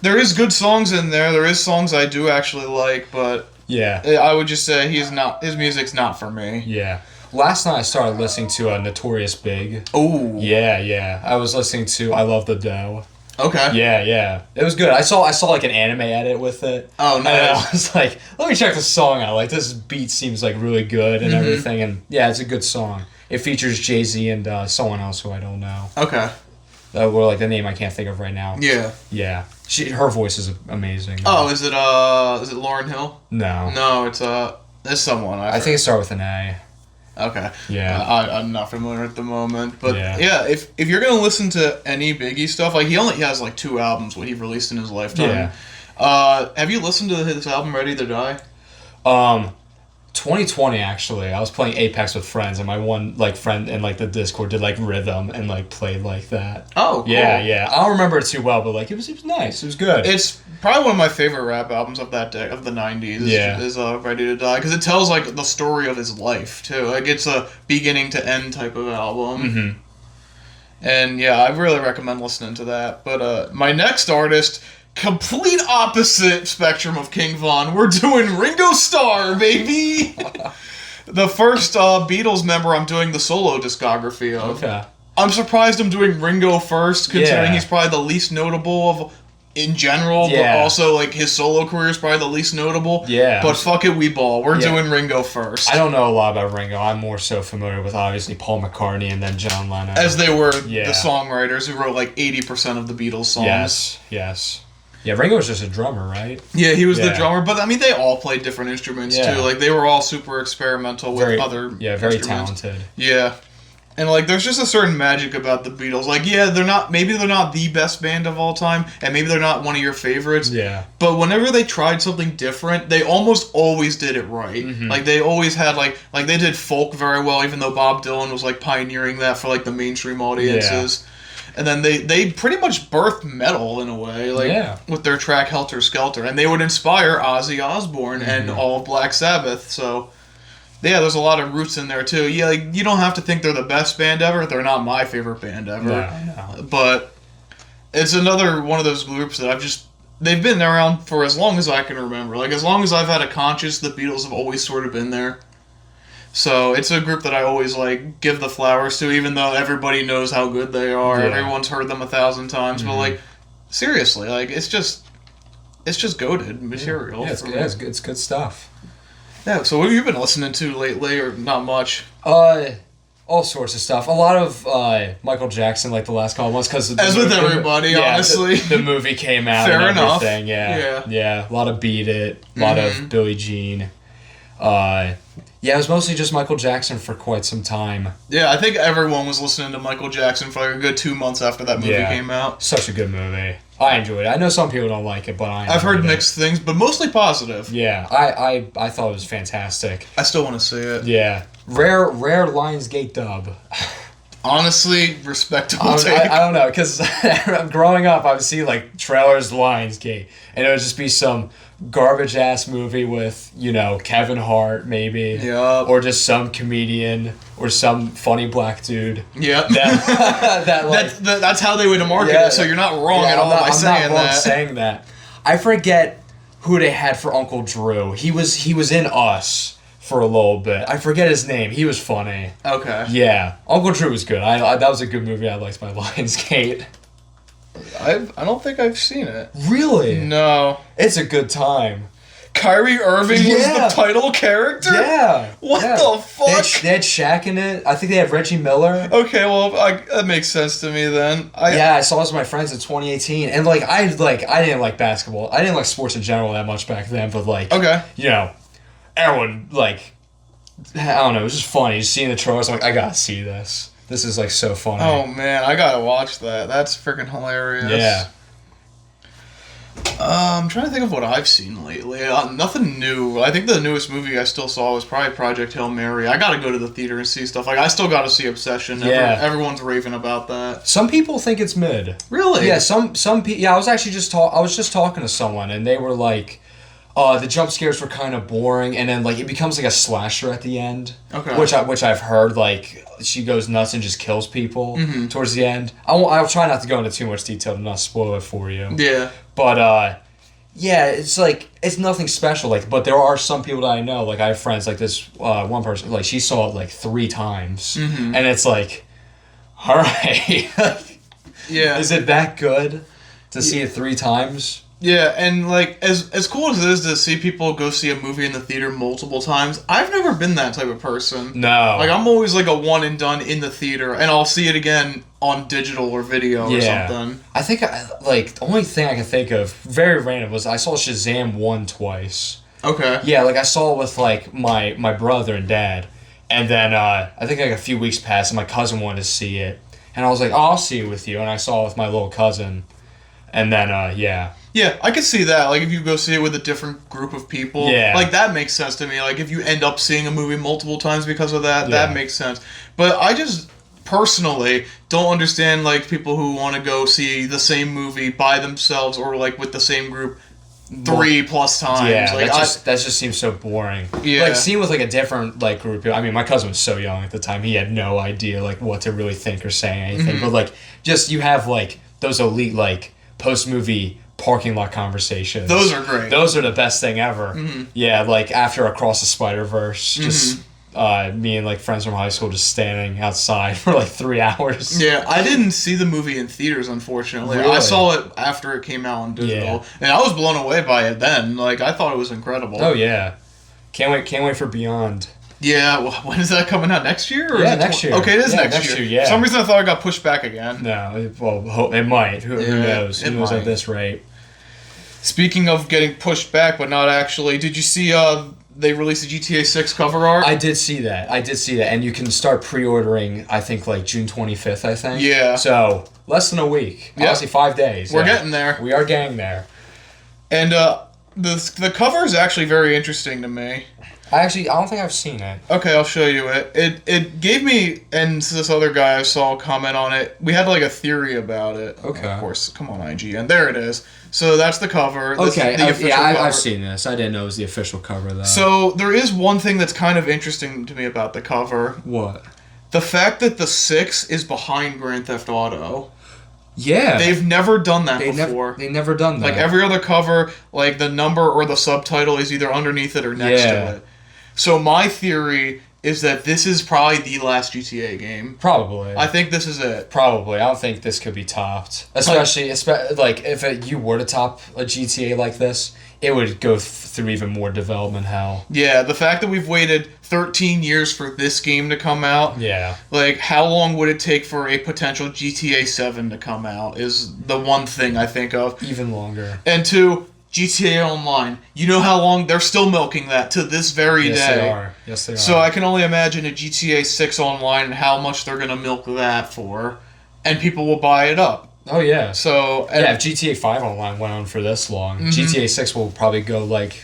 There is good songs in there. There is songs I do actually like, but I would just say his music's not for me. Yeah. Last night I started listening to Notorious Big. Oh. Yeah. I was listening to I Love the Dough. Okay. Yeah. It was good. I saw like an anime edit with it. Oh, nice. And I was like, let me check the song out. Like this beat seems like really good and everything. And yeah, it's a good song. It features Jay-Z and someone else who I don't know. Okay. Or like the name I can't think of right now. Yeah. Yeah. Her voice is amazing. Oh, is it Lauryn Hill? No, it's someone. I think it started with an A. Okay. Yeah. I'm not familiar at the moment, but if you're gonna listen to any Biggie stuff, like he has like 2 albums what he released in his lifetime. Yeah. Have you listened to his album Ready to Die? 2020 actually. I was playing Apex with friends, and my one like friend in like the Discord did like rhythm and like played like that. Oh, cool. Yeah. I don't remember it too well, but like it was nice. It was good. It's probably one of my favorite rap albums of that day, of the 90s. Is Ready to Die, because it tells like the story of his life too. Like it's a beginning to end type of album. And yeah, I really recommend listening to that. But my next artist, complete opposite spectrum of King Von. We're doing Ringo Starr, baby. The first Beatles member I'm doing the solo discography of. Okay. I'm surprised I'm doing Ringo first, considering he's probably the least notable of in general, but also like his solo career is probably the least notable. Yeah. But fuck it, we ball. We're doing Ringo first. I don't know a lot about Ringo. I'm more so familiar with obviously Paul McCartney and then John Lennon. As they were the songwriters who wrote like 80% of the Beatles songs. Yes. Yeah, Ringo was just a drummer, right? Yeah, he was the drummer, but I mean, they all played different instruments too. Like they were all super experimental with other very talented. Yeah. And like there's just a certain magic about the Beatles. Like maybe they're not the best band of all time, and maybe they're not one of your favorites. Yeah. But whenever they tried something different, they almost always did it right. Like they always had like they did folk very well, even though Bob Dylan was like pioneering that for like the mainstream audiences. And then they pretty much birthed metal in a way, like with their track Helter Skelter, and they would inspire Ozzy Osbourne and all of Black Sabbath. So yeah, there's a lot of roots in there too. Yeah, like you don't have to think they're the best band ever. They're not my favorite band ever. No. But it's another one of those groups that they've been around for as long as I can remember. Like, as long as I've had a conscience, the Beatles have always sort of been there. So it's a group that I always, like, give the flowers to, even though everybody knows how good they are. Yeah. Everyone's heard them 1,000 times. But, like, seriously, like, it's just goated material. Yeah, it's good stuff. Yeah, so what have you been listening to lately, or not much? All sorts of stuff. A lot of Michael Jackson, like the last couple months, because as with everybody, honestly, the movie came out. Fair and enough. Everything. Yeah. A lot of Beat It. A lot of Billie Jean. It was mostly just Michael Jackson for quite some time. Yeah, I think everyone was listening to Michael Jackson for like a good 2 months after that movie came out. Such a good movie. I enjoyed it. I know some people don't like it, but I've heard mixed things, but mostly positive. Yeah, I thought it was fantastic. I still want to see it. Yeah. Rare Lionsgate dub. Honestly, respectable take. I don't know, because growing up, I would see, like, trailers Lionsgate, and it would just be some garbage-ass movie with, Kevin Hart, maybe. Yeah. Or just some comedian, or some funny black dude. Yeah. That's how they would market it, so you're not wrong at all by saying that. I'm not saying that. I forget who they had for Uncle Drew. He was in Us for a little bit. I forget his name. He was funny. Okay. Yeah. Uncle Drew was good. That was a good movie. I liked my Lionsgate. I don't think I've seen it. Really? No. It's a good time. Kyrie Irving was the title character? Yeah. What the fuck? They had Shaq in it. I think they had Reggie Miller. Okay, well, that makes sense to me then. I saw this with my friends in 2018, and I didn't like basketball. I didn't like sports in general that much back then, but everyone, I don't know, it was just funny. Just seeing the trailers, I'm like, I gotta see this. This is, so funny. Oh, man, I gotta watch that. That's freaking hilarious. Yeah. I'm trying to think of what I've seen lately. Nothing new. I think the newest movie I still saw was probably Project Hail Mary. I gotta go to the theater and see stuff. I still gotta see Obsession. Yeah. Everyone's raving about that. Some people think it's mid. Really? Yeah, some people... Yeah, I was actually just talking to someone, and they were like... the jump scares were kind of boring, and then it becomes like a slasher at the end. Okay. Which I've heard she goes nuts and just kills people towards the end. I'll try not to go into too much detail to not spoil it for you. Yeah. But it's it's nothing special. But there are some people that I know. I have friends this one person she saw it 3 times, and it's all right. Yeah. Is it that good to see it 3 times? Yeah, and as cool as it is to see people go see a movie in the theater multiple times, I've never been that type of person. No. I'm always a one and done in the theater, and I'll see it again on digital or video or something. I think the only thing I can think of, very random, was I saw Shazam 1 twice. Okay. Yeah, I saw it with my brother and dad, and then I think a few weeks passed and my cousin wanted to see it, and I was like, oh, I'll see it with you, and I saw it with my little cousin, and then Yeah, I could see that. If you go see it with a different group of people. Yeah. That makes sense to me. If you end up seeing a movie multiple times because of that, that makes sense. But I just, personally, don't understand, people who want to go see the same movie by themselves or, with the same group 3+ times. Yeah, that just seems so boring. Yeah. Seeing with, a different, group. I mean, my cousin was so young at the time. He had no idea, what to really think or say anything. But, just, you have, those elite, post-movie parking lot conversations. Those are great. Those are the best thing ever. Yeah, after Across the Spider-Verse, just me and friends from high school just standing outside for 3 hours. Yeah, I didn't see the movie in theaters, unfortunately. Really? I saw it after it came out on digital, and I was blown away by it then. I thought it was incredible. Oh yeah, can't wait for Beyond. Yeah, well, when is that coming out? Next year? Or yeah, next year. Okay, it is next year. Yeah. For some reason I thought it got pushed back again. No, it might. Who knows? Who knows at this rate? Speaking of getting pushed back, but not actually, did you see they released a GTA 6 cover art? I did see that, and you can start pre-ordering, I think, June 25th, I think. Yeah. So, less than a week. Yep. Honestly, 5 days. We're getting there. We are getting there. And the cover is actually very interesting to me. I don't think I've seen it. Okay, I'll show you it. It gave me, and this other guy I saw comment on it. We had like a theory about it. Okay. Of course, come on, IGN. There it is. So that's the cover. This Okay, is the official yeah, cover. I've seen this. I didn't know it was the official cover though. So there is one thing that's kind of interesting to me about the cover. What? The fact that the 6 is behind Grand Theft Auto. Yeah. They've never done that before. They've never done that. Like every other cover, like the number or the subtitle is either underneath it or next to it. So my theory is that this is probably the last GTA game. Probably. I think this is it. Probably. I don't think this could be topped. Especially like if you were to top a GTA like this, it would go through even more development hell. Yeah, the fact that we've waited 13 years for this game to come out. Yeah. Like, how long would it take for a potential GTA 7 to come out is the one thing I think of. Even longer. And two, GTA Online. You know how long they're still milking that to this very day. Yes, they are. Yes, they are. So I can only imagine a GTA 6 Online and how much they're going to milk that for. And people will buy it up. Oh, yeah. So if GTA 5 Online went on for this long, GTA 6 will probably go, like,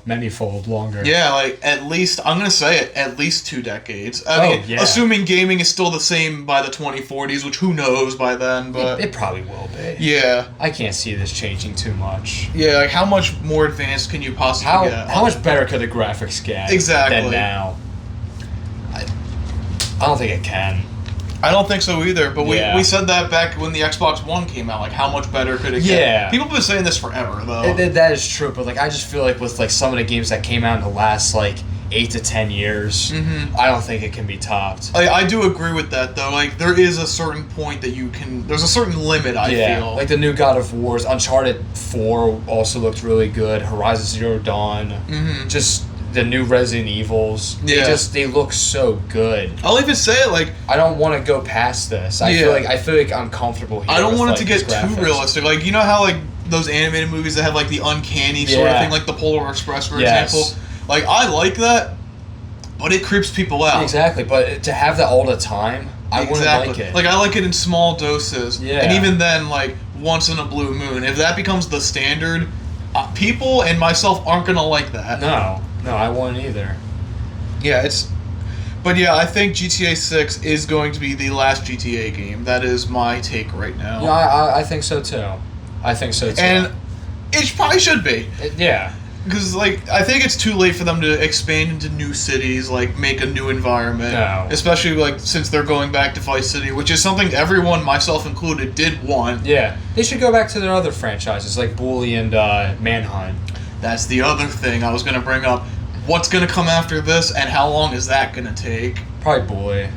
many-fold longer. Yeah, like, at least, I'm going to say it, at least 2 decades. I mean, yeah. Assuming gaming is still the same by the 2040s, which who knows by then, but... It probably will be. Yeah. I can't see this changing too much. Yeah, like, how much more advanced can you possibly get? How much better could the graphics get than now? I don't think it can. I don't think so either, but Yeah. we said that back when the Xbox One came out, like, how much better could it get? Yeah. People have been saying this forever, though. That is true, but, like, I just feel like with, like, some of the games that came out in the last, like, 8 to 10 years, I don't think it can be topped. I do agree with that, though. Like, there is a certain point that you can... There's a certain limit, I feel. Like the new God of Wars, Uncharted 4 also looked really good, Horizon Zero Dawn, just... The new Resident Evils, they look so good. I'll even say it like I don't want to go past this. I feel like I'm comfortable here. I don't want it to like, get too realistic. Like, you know how like those animated movies that have like the uncanny sort of thing, like the Polar Express, for example. Like, I like that, but it creeps people out. Exactly, but to have that all the time, I wouldn't like it. Like, I like it in small doses. Yeah. And even then, like, once in a blue moon. If that becomes the standard, people and myself aren't gonna like that. No, I wouldn't either. Yeah, but yeah, I think GTA 6 is going to be the last GTA game. That is my take right now. Yeah, I think so too. And it probably should be. Yeah. Because, like, I think it's too late for them to expand into new cities, like, make a new environment. No. Especially, like, since they're going back to Vice City, which is something everyone, myself included, did want. Yeah. They should go back to their other franchises, like Bully and Manhunt. That's the other thing I was going to bring up. What's going to come after this, and how long is that going to take? Probably Bully.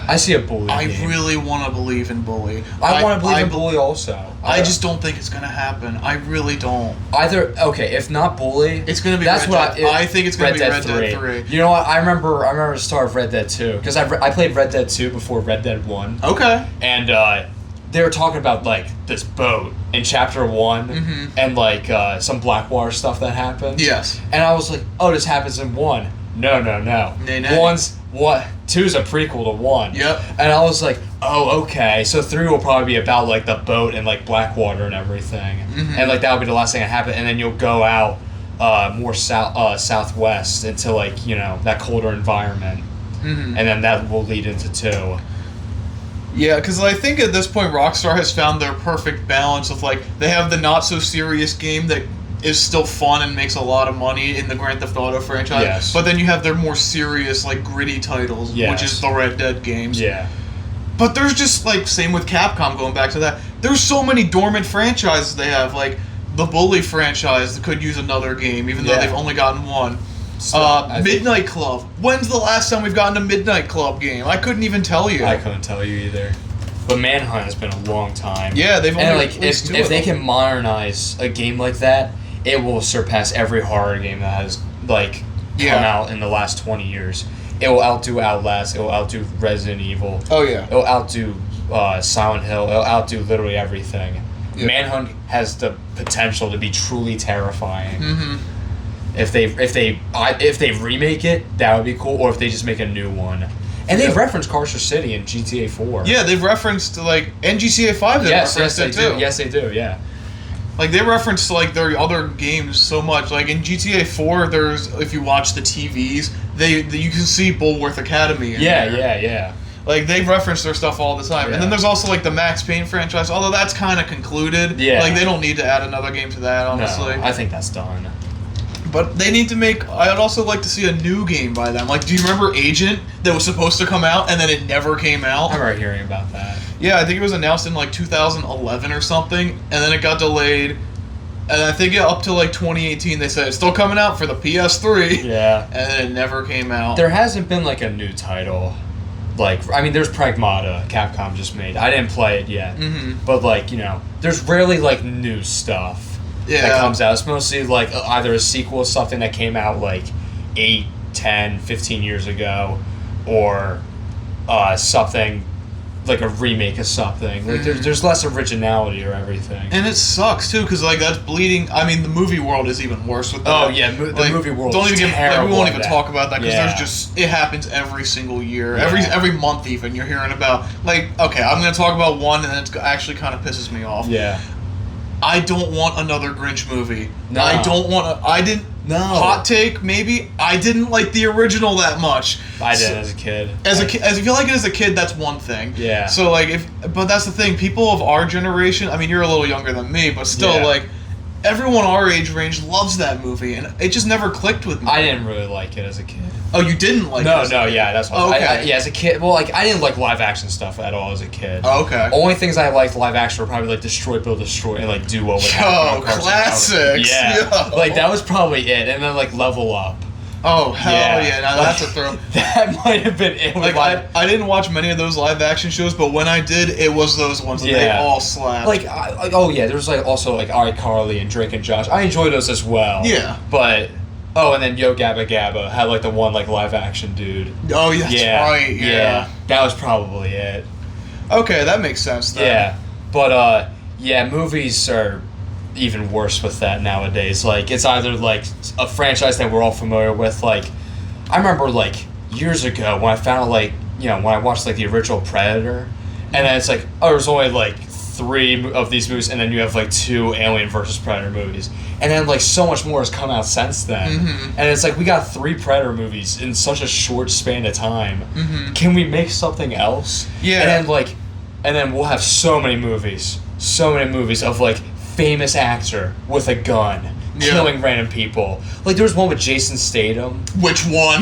I see a Bully game. I really want to believe in Bully. I want to believe in Bully also. I just don't think it's going to happen. I really don't. If not Bully... It's going to be I think it's going to be Red Dead 3. You know what? I remember the start of Red Dead 2, because I played Red Dead 2 before Red Dead 1. Okay. And they were talking about, like, this boat in Chapter 1, and, like, some Blackwater stuff that happened. Yes. And I was like, oh, this happens in 1. No. Nay. 2's a prequel to 1. Yep. And I was like, oh, okay. So 3 will probably be about, like, the boat and, like, Blackwater and everything. And, like, that'll be the last thing that happened. And then you'll go out more southwest into, like, you know, that colder environment. And then that will lead into 2. Yeah, because I think at this point Rockstar has found their perfect balance of, like, they have the not-so-serious game that is still fun and makes a lot of money in the Grand Theft Auto franchise. Yes. But then you have their more serious, like, gritty titles, which is the Red Dead games. Yeah. But there's just, like, same with Capcom, going back to that, there's so many dormant franchises they have, like, the Bully franchise that could use another game, even though they've only gotten one. Midnight Club. When's the last time we've gotten a Midnight Club game? I couldn't even tell you. I couldn't tell you either. But Manhunt has been a long time. Yeah, they've only like if they can modernize a game like that, it will surpass every horror game that has like come out in the last 20 years. It will outdo Outlast. It will outdo Resident Evil. Oh yeah. It will outdo Silent Hill. It will outdo literally everything. Yeah. Manhunt has the potential to be truly terrifying. If they remake it, that would be cool. Or if they just make a new one. And they've referenced Carcer City in GTA 4. Yeah, they've referenced, like, and GTA 5 they've referenced it too. Yes, they do, yeah. Like, they reference, like, their other games so much. Like, in GTA 4, there's, if you watch the TVs, you can see Bulworth Academy in there. Yeah. Like, they reference their stuff all the time. Yeah. And then there's also, like, the Max Payne franchise, although that's kind of concluded. Yeah. Like, they don't need to add another game to that, honestly. No, I think that's done. But they need to make... I'd also like to see a new game by them. Like, do you remember Agent that was supposed to come out, and then it never came out? I remember hearing about that. Yeah, I think it was announced in, like, 2011 or something, and then it got delayed. And I think up to, like, 2018, they said it's still coming out for the PS3. Yeah. And then it never came out. There hasn't been, like, a new title. Like, I mean, there's Pragmata, Capcom just made. I didn't play it yet. Mm-hmm. But, like, you know, there's rarely, like, new stuff that comes out. It's mostly, like, either a sequel to something that came out, like, 8, 10, 15 years ago, or something, like a remake of something. Like, there's less originality or everything. And it sucks, too, because, like, that's bleeding... I mean, the movie world is even worse with that. Oh, yeah, the movie world don't is even terrible. we won't even talk about that, because Yeah. there's just... It happens every single year. Yeah. Every month, even, you're hearing about... Like, okay, I'm going to talk about one, and it actually kind of pisses me off. Yeah. I don't want another Grinch movie. No. I don't want to... I didn't... No. Hot take, maybe. I didn't like the original that much. I did as a kid. As if you like it as a kid, that's one thing. Yeah. So like, but that's the thing. People of our generation. I mean, you're a little younger than me, but still, Yeah. like, everyone our age range loves that movie, and it just never clicked with me. I didn't really like it as a kid. Oh, you didn't like it? No, as a kid? yeah, that's what. Oh, okay. Yeah, as a kid, well, like I didn't like live action stuff at all as a kid. Oh, okay. Only things I liked live action were probably like Destroy, Build, Destroy, and like Do What Would Happen. Yo, classics. Yeah, Yo. like that was probably it, and then like Level Up. Oh hell yeah! Now that's a throw. That might have been it. Like I didn't watch many of those live action shows, but when I did, it was those ones that they all slapped. Like oh yeah, there was like also like iCarly and Drake and Josh. I enjoyed those as well. Yeah. But and then Yo Gabba Gabba had like the one like live action dude. Oh yeah, that's right. Yeah. That was probably it. Okay, that makes sense then. Yeah, but movies are even worse with that nowadays. Like, it's either like a franchise that we're all familiar with. Like, I remember like years ago when I found like, you know, when I watched like the original Predator, and then it's like, oh, there's only like 3 of these movies, and then you have like 2 Alien versus Predator movies, and then like so much more has come out since then, and it's like we got 3 Predator movies in such a short span of time. Can we make something else? Yeah. And then we'll have so many movies of like famous actor with a gun killing random people. Like there was one with Jason Statham. Which one?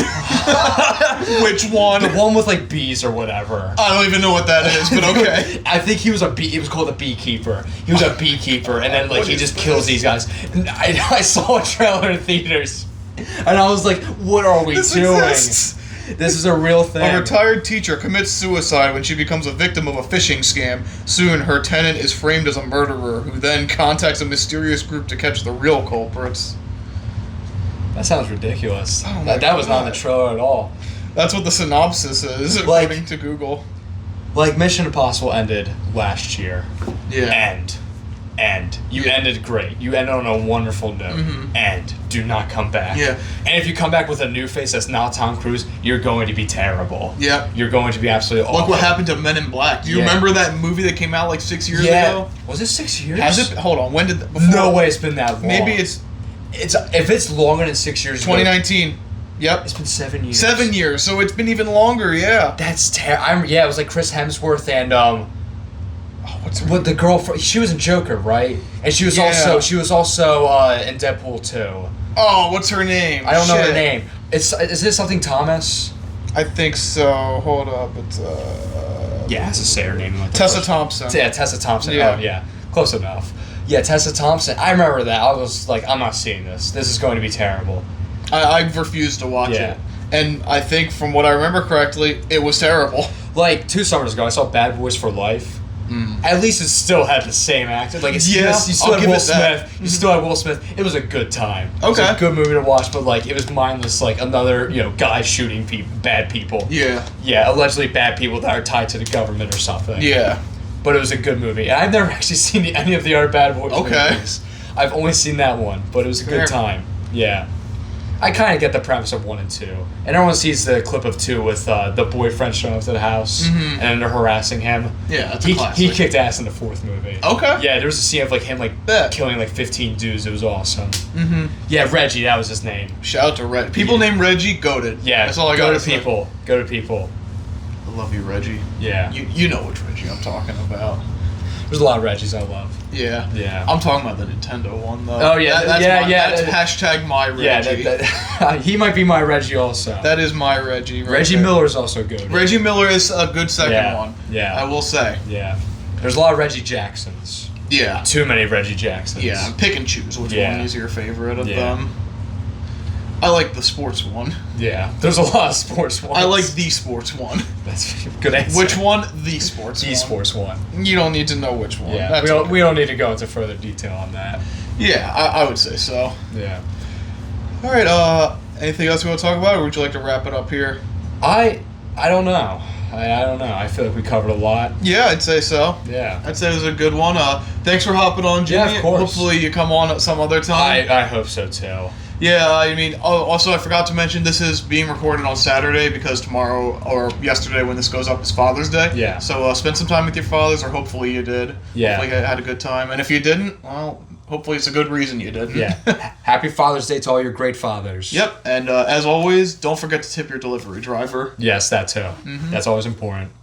Which one? The one with like bees or whatever. I don't even know what that is, but okay. I think he was it was called a beekeeper. He was a beekeeper, and then like he just kills these guys. And I saw a trailer in theaters, and I was like, "What are we doing? Exists. This is a real thing." A retired teacher commits suicide when she becomes a victim of a phishing scam. Soon, her tenant is framed as a murderer, who then contacts a mysterious group to catch the real culprits. That sounds ridiculous. Oh my that was not in the God. trailer at all. That's what the synopsis is, according to Google. Like, Mission Impossible ended last year. Yeah. And you ended great. You ended on a wonderful note. And do not come back. Yeah. And if you come back with a new face that's not Tom Cruise, you're going to be terrible. Yeah. You're going to be absolutely awful. Look what happened to Men in Black. Do you remember that movie that came out like 6 years ago? Was it 6 years? Has it? Hold on. When did? No way it's been that long. Maybe it's if it's longer than 6 years. 2019. Yep. It's been 7 years. 7 years. So it's been even longer. Yeah. That's terrible. Yeah, it was like Chris Hemsworth and what's her what the girl? She was in Joker, right? And she was also in Deadpool 2. Oh, what's her name? I don't know her name. Is it something Thomas? I think so. Hold up. It's Yeah, it has to say her name. Like Tessa Thompson. Yeah, Tessa Thompson. Yeah. Oh, yeah. Close enough. Yeah, Tessa Thompson. I remember that. I was like, I'm not seeing this. This is going to be terrible. I refused to watch it. And I think, from what I remember correctly, it was terrible. Like, 2 summers ago, I saw Bad Boys for Life. At least it still had the same actor. Like, you still had Will Smith. You still had Will Smith. It was a good time. It was a good movie to watch, but like it was mindless. Like another, guy shooting bad people. Yeah. Yeah, allegedly bad people that are tied to the government or something. Yeah. But it was a good movie. And I've never actually seen any of the other Bad Boys movies. I've only seen that one, but it was a good time. Yeah. I kind of get the premise of 1 and 2, and everyone sees the clip of 2 with the boyfriend showing up to the house and they're harassing him. Yeah, that's a classic. He kicked ass in the 4th movie. Okay. Yeah, there was a scene of like him killing like 15 dudes. It was awesome. Yeah, Reggie, that was his name. Shout out to Reggie. People named Reggie, goated. Yeah, that's all I got go to to say. people. Go to people. I love you, Reggie. Yeah. You know which Reggie I'm talking about. There's a lot of Reggies I love. Yeah. Yeah. I'm talking about the Nintendo one, though. Oh, yeah. That's hashtag my Reggie. Yeah, he might be my Reggie also. That is my Reggie. Right Reggie there. Miller's also good. Reggie Miller is a good second one. Yeah. I will say. Yeah. There's a lot of Reggie Jacksons. Yeah. Too many Reggie Jacksons. Yeah, pick and choose which one is your favorite of them. I like the sports one. Yeah, there's a lot of sports ones. I like the sports one. That's a good answer. Which one? The sports one. The sports one. You don't need to know which one. Yeah, That's we don't need to go into further detail on that. Yeah, I would say so. Yeah. All right, anything else you want to talk about, or would you like to wrap it up here? I don't know. I don't know. I feel like we covered a lot. Yeah, I'd say so. Yeah. I'd say it was a good one. Thanks for hopping on, Jimmy. Yeah, of course. Hopefully you come on at some other time. I hope so too. Yeah, I mean, also I forgot to mention this is being recorded on Saturday because tomorrow, or yesterday when this goes up, is Father's Day. Yeah. So spend some time with your fathers, or hopefully you did. Yeah. Hopefully you had a good time. And if you didn't, well, hopefully it's a good reason you didn't. Yeah. Happy Father's Day to all your great fathers. Yep. And as always, don't forget to tip your delivery driver. Yes, that too. That's always important.